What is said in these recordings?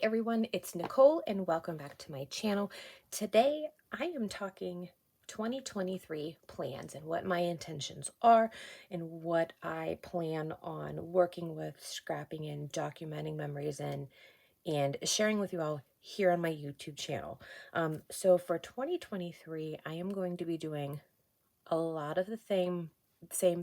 everyone, it's Nicole and welcome back to my channel. Today I am talking 2023 plans and what my intentions are and what I plan on working with, scrapping in, documenting memories in, and sharing with you all here on my YouTube channel. So for 2023, I am going to be doing a lot of the same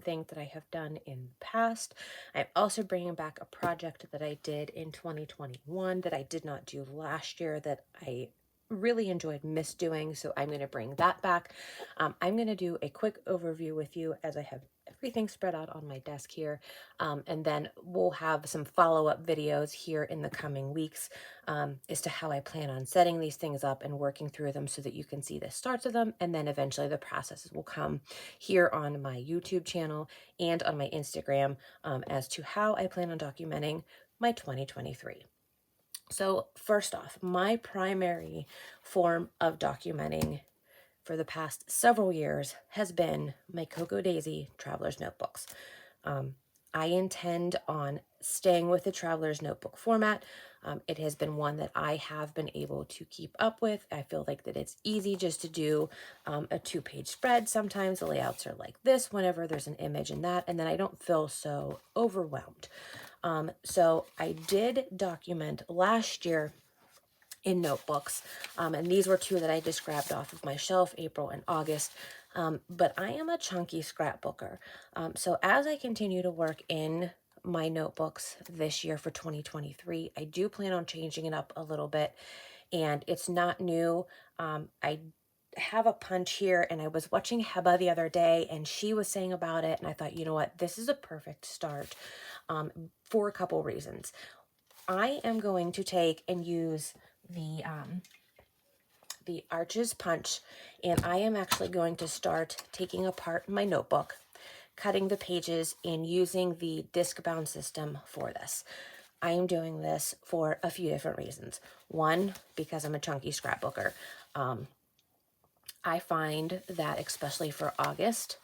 thing that I have done in the past. I'm also bringing back a project that I did in 2021 that I did not do last year that I really enjoyed doing, so I'm going to bring that back. I'm going to do a quick overview with you as I have everything spread out on my desk here, and then we'll have some follow-up videos here in the coming weeks as to how I plan on setting these things up and working through them so that you can see the starts of them, and then eventually the processes will come here on my YouTube channel and on my Instagram as to how I plan on documenting my 2023. So first off, my primary form of documenting for the past several years has been my Cocoa Daisy Traveler's Notebooks. I intend on staying with the Traveler's Notebook format. It has been one that I have been able to keep up with. I feel like that it's easy just to do a 2-page spread. Sometimes the layouts are like this whenever there's an image in that, and then I don't feel so overwhelmed. So I did document last year in notebooks, and these were 2 that I just grabbed off of my shelf, April and August. But I am a chunky scrapbooker. So as I continue to work in my notebooks this year for 2023, I do plan on changing it up a little bit, and it's not new. I have a punch here, and I was watching Heba the other day, and she was saying about it, and I thought, you know what, this is a perfect start for a couple reasons. I am going to take and use the Arches punch, and I am actually going to start taking apart my notebook, cutting the pages, and using the disc bound system for this. I am doing this for a few different reasons. One, because I'm a chunky scrapbooker. I find that, especially for August,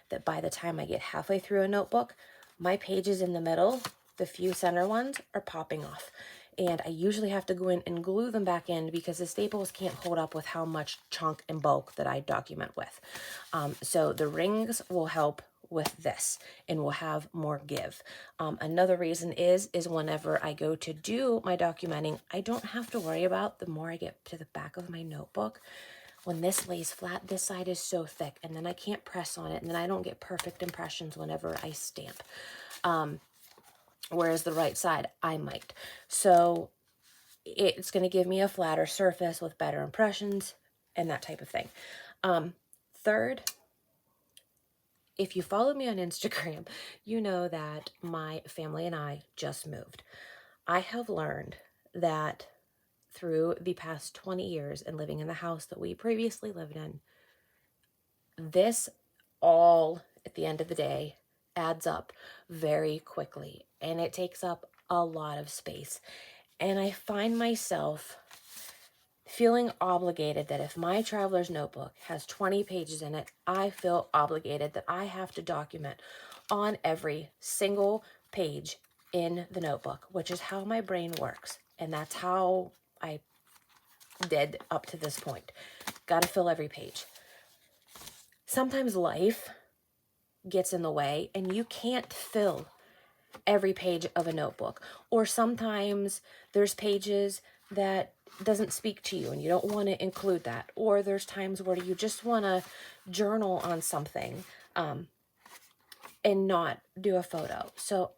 that by the time I get halfway through a notebook, my pages in the middle, the few center ones, are popping off. And I usually have to go in and glue them back in because the staples can't hold up with how much chunk and bulk that I document with. So the rings will help with this and will have more give. Another reason is whenever I go to do my documenting, I don't have to worry about, the more I get to the back of my notebook, when this lays flat, this side is so thick, and then I can't press on it, and then I don't get perfect impressions whenever I stamp. Whereas the right side, I might. So it's going to give me a flatter surface with better impressions and that type of thing. Third, if you follow me on Instagram, you know that my family and I just moved. I have learned that through the past 20 years and living in the house that we previously lived in, this all, at the end of the day, adds up very quickly, and it takes up a lot of space. And I find myself feeling obligated that if my traveler's notebook has 20 pages in it, I feel obligated that I have to document on every single page in the notebook, which is how my brain works. And that's how I did up to this point. Got to fill every page. Sometimes life gets in the way and you can't fill every page of a notebook, or sometimes there's pages that doesn't speak to you and you don't want to include that, or there's times where you just want to journal on something and not do a photo. So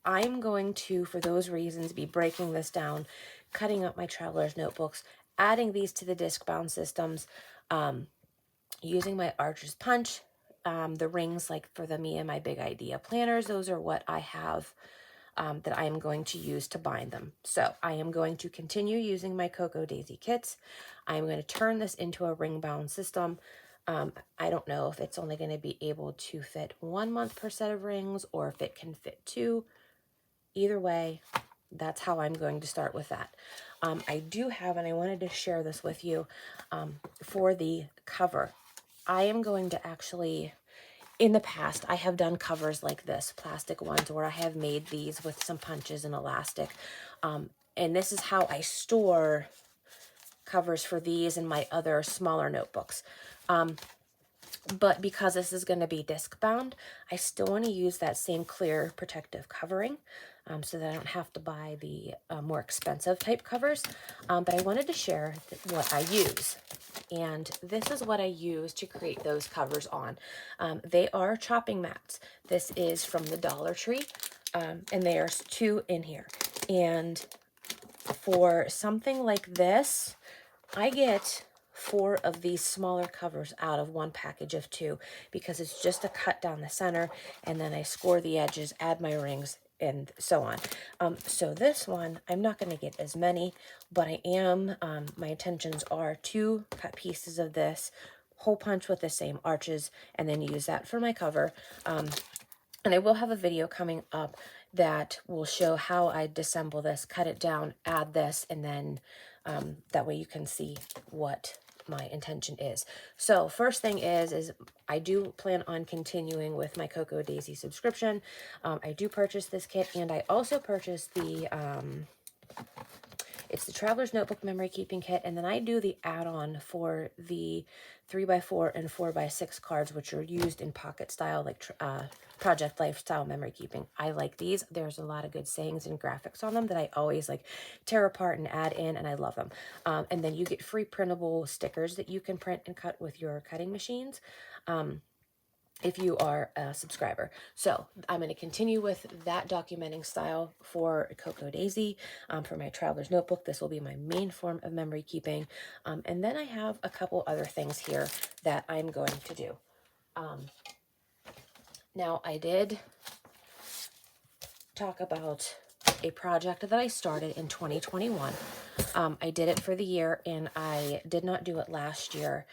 I'm going to, for those reasons, be breaking this down, cutting up my traveler's notebooks, adding these to the disc bound systems, using my Arches punch. The rings, like for the Me and My Big Idea planners, those are what I have that I am going to use to bind them. So I am going to continue using my Cocoa Daisy kits. I'm going to turn this into a ring bound system. I don't know if it's only going to be able to fit 1 month per set of rings or if it can fit 2. Either way, that's how I'm going to start with that. I do have, and I wanted to share this with you, for the cover. I am going to actually, in the past, I have done covers like this, plastic ones, where I have made these with some punches and elastic. And this is how I store covers for these and my other smaller notebooks. But because this is going to be disc bound, I still want to use that same clear protective covering, so that I don't have to buy the more expensive type covers. But I wanted to share what I use. And this is what I use to create those covers on. They are chopping mats. This is from the Dollar Tree, and there's 2 in here. And for something like this, I get 4 of these smaller covers out of one package of 2, because it's just a cut down the center, and then I score the edges, add my rings, and so on. So this one, I'm not going to get as many, but I am, my intentions are to cut pieces of this, hole punch with the same arches, and then use that for my cover. And I will have a video coming up that will show how I disassemble this, cut it down, add this, and then that way you can see what my intention is. So first thing is I do plan on continuing with my Cocoa Daisy subscription. I do purchase this kit, and I also purchased the it's the Traveler's Notebook Memory Keeping Kit, and then I do the add-on for the 3x4 and 4x6 cards, which are used in pocket style, like Project Lifestyle Memory Keeping. I like these. There's a lot of good sayings and graphics on them that I always like tear apart and add in, and I love them. And then you get free printable stickers that you can print and cut with your cutting machines. If you are a subscriber. So I'm going to continue with that documenting style for Cocoa Daisy. For my Traveler's Notebook, this will be my main form of memory keeping. And then I have a couple other things here that I'm going to do. Now, I did talk about a project that I started in 2021. I did it for the year, and I did not do it last year.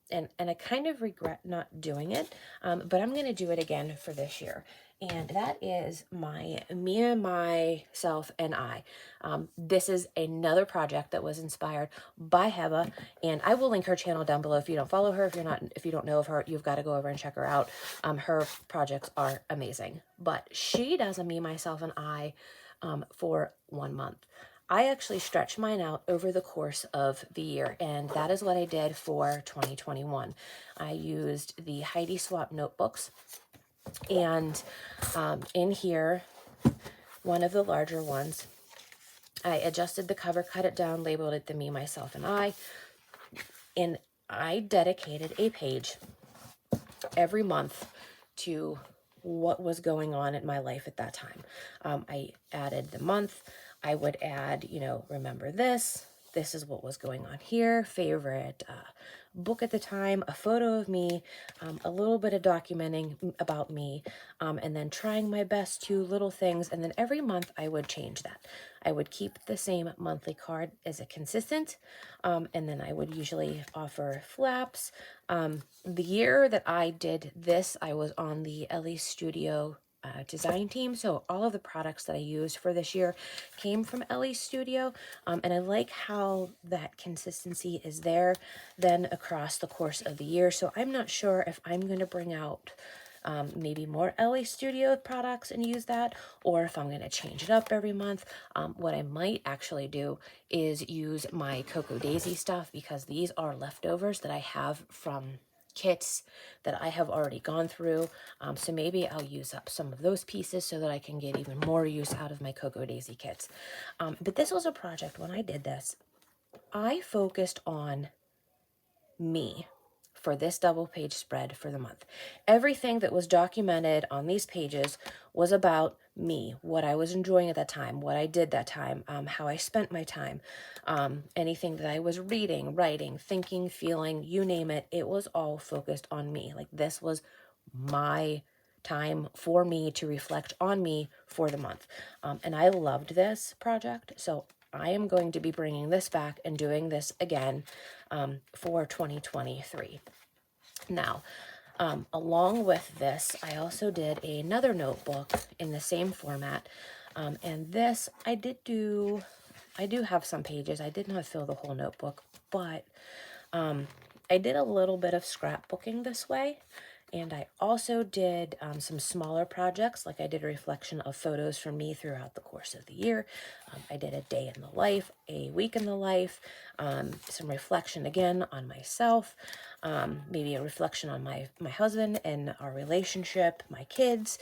And I kind of regret not doing it, but I'm going to do it again for this year. And that is my Me, Myself, and I. This is another project that was inspired by Heba, and I will link her channel down below. If you don't follow her, if you don't know of her, you've got to go over and check her out. Her projects are amazing. But she does a Me, Myself, and I for 1 month. I actually stretched mine out over the course of the year, and that is what I did for 2021. I used the Heidi Swapp notebooks, and in here, one of the larger ones, I adjusted the cover, cut it down, labeled it the Me, Myself, and I, and I dedicated a page every month to what was going on in my life at that time. I added the month. I would add, remember this. This is what was going on here. Favorite book at the time, a photo of me, a little bit of documenting about me, and then trying my best to little things. And then every month I would change that. I would keep the same monthly card as a consistent, and then I would usually offer flaps. The year that I did this, I was on the Ellie Studio design team, so all of the products that I used for this year came from Ellie Studio, and I like how that consistency is there then across the course of the year. So I'm not sure if I'm going to bring out maybe more Ellie Studio products and use that, or if I'm going to change it up every month. What I might actually do is use my Cocoa Daisy stuff, because these are leftovers that I have from kits that I have already gone through. So maybe I'll use up some of those pieces so that I can get even more use out of my Cocoa Daisy kits. But this was a project when I did this. I focused on me for this double page spread for the month. Everything that was documented on these pages was about me, what I was enjoying at that time, what I did that time, how I spent my time, anything that I was reading, writing, thinking, feeling, you name it, it was all focused on me. Like, this was my time for me to reflect on me for the month. And I loved this project, so I am going to be bringing this back and doing this again for 2023. Now, along with this, I also did another notebook in the same format, and this I do have some pages. I did not fill the whole notebook, but I did a little bit of scrapbooking this way, And I also did some smaller projects, like I did a reflection of photos from me throughout the course of the year. I did a day in the life, a week in the life, some reflection again on myself, maybe a reflection on my husband and our relationship, my kids.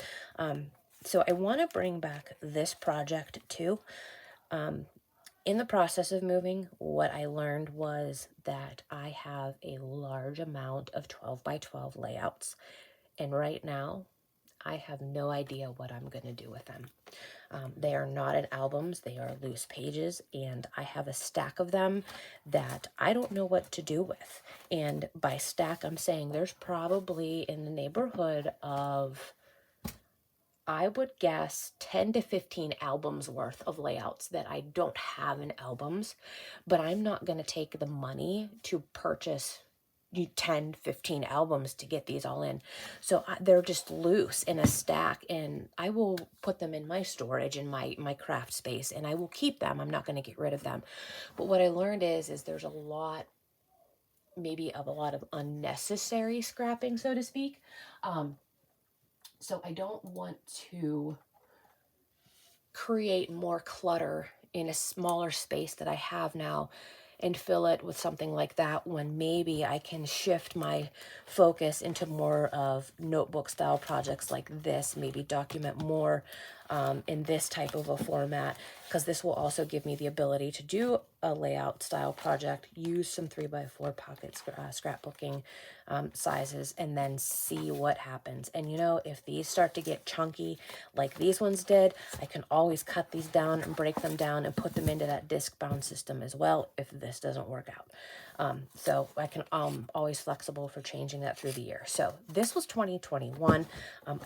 So I want to bring back this project too. In the process of moving, what I learned was that I have a large amount of 12 by 12 layouts. And right now, I have no idea what I'm going to do with them. They are not in albums, they are loose pages, and I have a stack of them that I don't know what to do with. And by stack, I'm saying there's probably in the neighborhood of, I would guess, 10 to 15 albums worth of layouts that I don't have in albums, but I'm not going to take the money to purchase 10, 15 albums to get these all in. So they're just loose in a stack, and I will put them in my storage in my craft space, and I will keep them. I'm not going to get rid of them. But what I learned is there's a lot, maybe of a lot of unnecessary scrapping, so to speak. So I don't want to create more clutter in a smaller space that I have now and fill it with something like that, when maybe I can shift my focus into more of notebook style projects like this, maybe document more in this type of a format, because this will also give me the ability to do a layout style project, use some 3x4 pocket scrapbooking sizes, and then see what happens. And you know, if these start to get chunky like these ones did, I can always cut these down and break them down and put them into that disc bound system as well if this doesn't work out. So I can always flexible for changing that through the year. So this was 2021.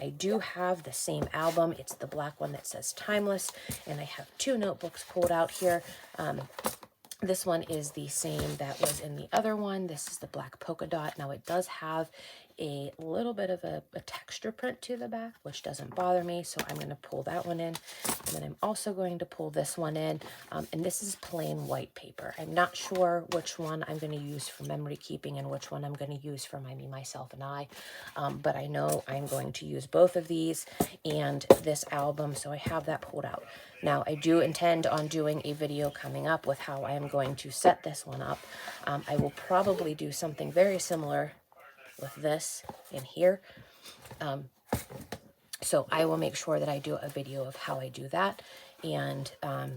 I do have the same album. It's the black one that says Timeless, and I have two notebooks pulled out here. This one is the same that was in the other one. This is the black polka dot. Now it does have a little bit of a texture print to the back, which doesn't bother me. So I'm going to pull that one in. And then I'm also going to pull this one in. And this is plain white paper. I'm not sure which one I'm going to use for memory keeping and which one I'm going to use for my Me, Myself, and I. But I know I'm going to use both of these and this album. So I have that pulled out. Now, I do intend on doing a video coming up with how I am going to set this one up. I will probably do something very similar with this in here. So I will make sure that I do a video of how I do that. And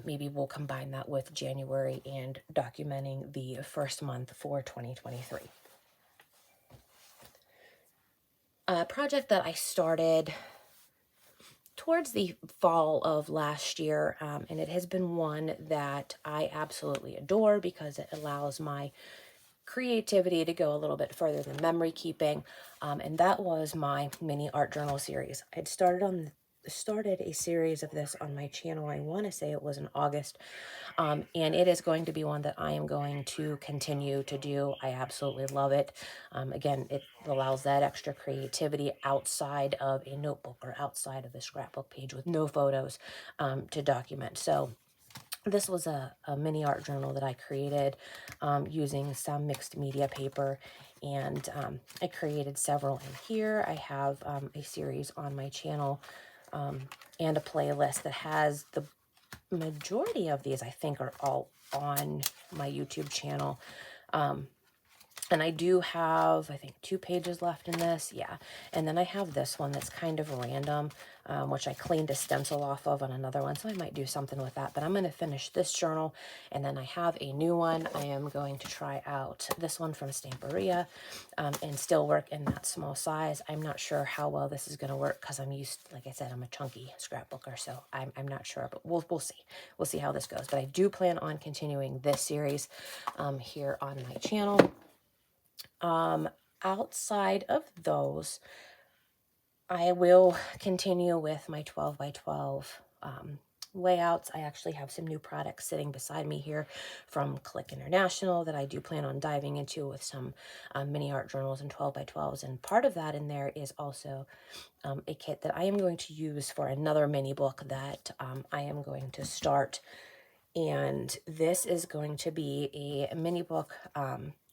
maybe we'll combine that with January and documenting the first month for 2023. A project that I started towards the fall of last year, and it has been one that I absolutely adore because it allows my creativity to go a little bit further than memory keeping, and that was my mini art journal series. I'd started a series of this on my channel. I want to say it was in August, and it is going to be one that I am going to continue to do. I absolutely love it. Again, it allows that extra creativity outside of a notebook or outside of a scrapbook page with no photos to document. So this was a mini art journal that I created using some mixed media paper, and I created several in here. I have a series on my channel and a playlist that has the majority of these, I think, are all on my YouTube channel. And I do have, I think, 2 pages left in this. Yeah. And then I have this one that's kind of random, which I cleaned a stencil off of on another one. So I might do something with that. But I'm going to finish this journal. And then I have a new one. I am going to try out this one from Stamperia and still work in that small size. I'm not sure how well this is going to work because I'm used, like I said, I'm a chunky scrapbooker. So I'm not sure. But we'll see. We'll see how this goes. But I do plan on continuing this series here on my channel. Outside of those, I will continue with my 12 by 12 layouts. I actually have some new products sitting beside me here from Click International that I do plan on diving into with some mini art journals and 12 by 12s. And part of that in there is also a kit that I am going to use for another mini book that I am going to start. And this is going to be a mini book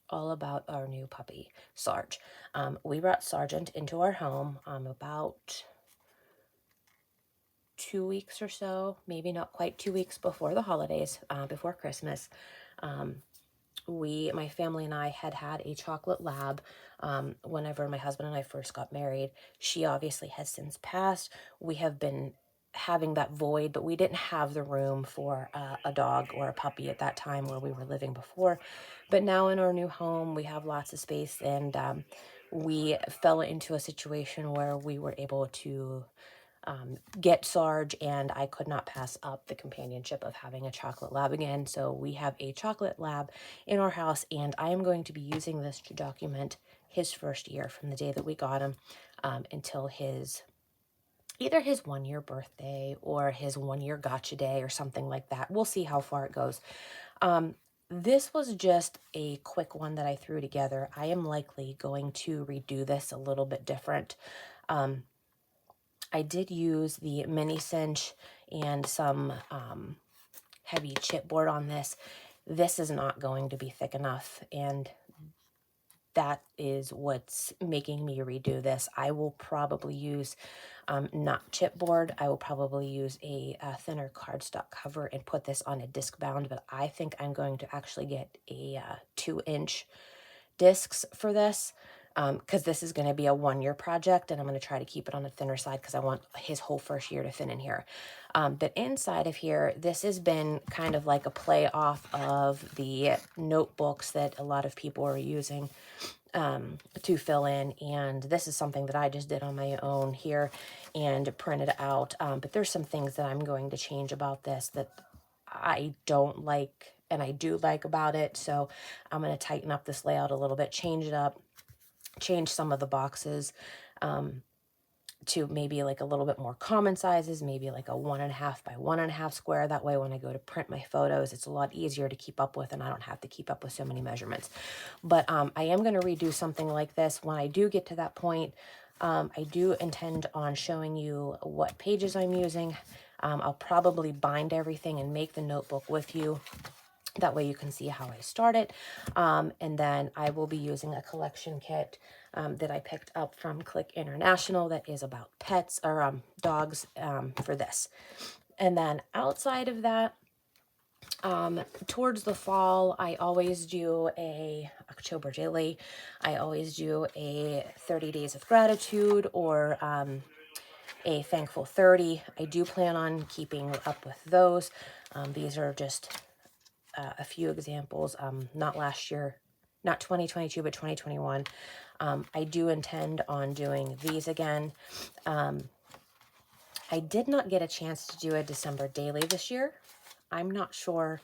all about our new puppy, Sarge. We brought Sargent into our home about 2 weeks or so, maybe not quite 2 weeks before the holidays, before Christmas. My family and I had a chocolate lab whenever my husband and I first got married. She obviously has since passed. We have been having that void, but we didn't have the room for a dog or a puppy at that time where we were living before. But now in our new home, we have lots of space, and we fell into a situation where we were able to get Sarge, and I could not pass up the companionship of having a chocolate lab again. So we have a chocolate lab in our house, and I am going to be using this to document his first year from the day that we got him until either his 1 year birthday or his 1 year gotcha day or something like that. We'll see how far it goes. This was just a quick one that I threw together. I am likely going to redo this a little bit different. I did use the mini cinch and some heavy chipboard on this. This is not going to be thick enough, and that is what's making me redo this. I will probably use not chipboard. I will probably use a thinner cardstock cover and put this on a disc bound, but I think I'm going to actually get a 2-inch discs for this, because this is going to be a 1 year project, and I'm going to try to keep it on the thinner side because I want his whole first year to fit in here. But inside of here, this has been kind of like a play off of the notebooks that a lot of people are using to fill in, and this is something that I just did on my own here and printed out. But there's some things that I'm going to change about this that I don't like and I do like about it. So I'm going to tighten up this layout a little bit, change it up, change some of the boxes to maybe like a little bit more common sizes, maybe like a 1.5 by 1.5 square. That way when I go to print my photos, it's a lot easier to keep up with, and I don't have to keep up with so many measurements. But I am going to redo something like this when I do get to that point. I do intend on showing you what pages I'm using. I'll probably bind everything and make the notebook with you. That way you can see how I started. And then I will be using a collection kit that I picked up from Click International that is about pets or dogs for this. And then outside of that, towards the fall, I always do a October daily. I always do a 30 days of gratitude or a thankful 30. I do plan on keeping up with those. These are just a few examples, not last year, not 2022, but 2021. I do intend on doing these again. I did not get a chance to do a December daily this year. I'm not sure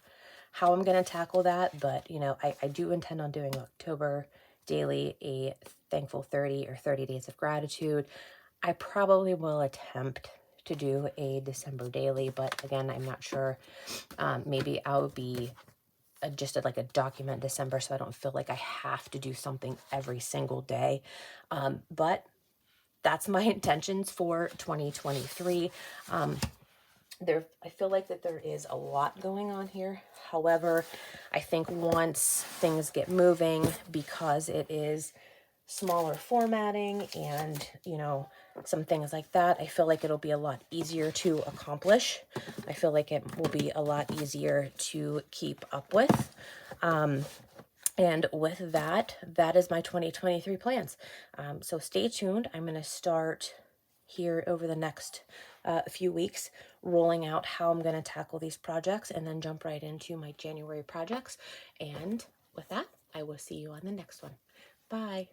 how I'm going to tackle that, but I do intend on doing October daily, a thankful 30 or 30 days of gratitude. I probably will attempt to do a December daily, but again, I'm not sure. Maybe I'll be just like a document December, so I don't feel like I have to do something every single day. But that's my intentions for 2023. I feel like that there is a lot going on here. However, I think once things get moving, because it is smaller formatting and some things like that, I feel like it'll be a lot easier to accomplish. I feel like it will be a lot easier to keep up with. And with that, that is my 2023 plans. So stay tuned. I'm going to start here over the next few weeks rolling out how I'm going to tackle these projects, and then jump right into my January projects. And with that, I will see you on the next one. Bye.